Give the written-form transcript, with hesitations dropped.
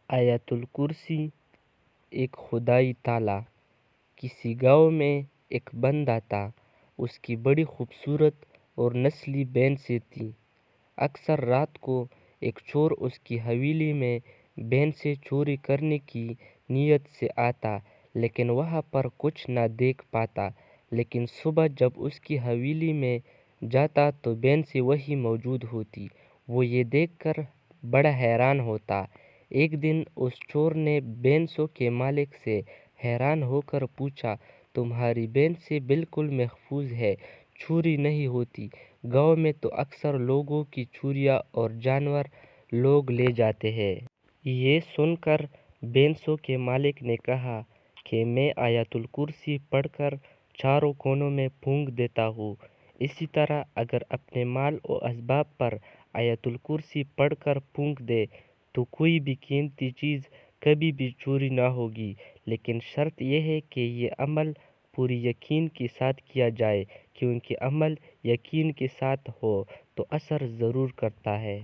آیت الکرسی ایک خدائی تالا۔ کسی گاؤں میں ایک بندہ تھا، اس کی بڑی خوبصورت اور نسلی بھینسیں تھیں۔ اکثر رات کو ایک چور اس کی حویلی میں بھینسیں چوری کرنے کی نیت سے آتا، لیکن وہاں پر کچھ نہ دیکھ پاتا۔ لیکن صبح جب اس کی حویلی میں جاتا تو بھینسیں وہیں موجود ہوتی۔ وہ یہ دیکھ کر بڑا حیران ہوتا۔ ایک دن اس چور نے بھینسوں کے مالک سے حیران ہو کر پوچھا، تمہاری بھینسیں بالکل محفوظ ہیں، چوری نہیں ہوتی۔ گاؤں میں تو اکثر لوگوں کی چوریاں اور جانور لوگ لے جاتے ہیں۔ یہ سن کر بھینسوں کے مالک نے کہا کہ میں آیت الکرسی پڑھ کر چاروں کونوں میں پھونک دیتا ہوں۔ اسی طرح اگر اپنے مال و اسباب پر آیت الکرسی پڑھ کر پھونک دے تو کوئی بھی قیمتی چیز کبھی بھی چوری نہ ہوگی، لیکن شرط یہ ہے کہ یہ عمل پوری یقین کے ساتھ کیا جائے، کیونکہ عمل یقین کے ساتھ ہو تو اثر ضرور کرتا ہے۔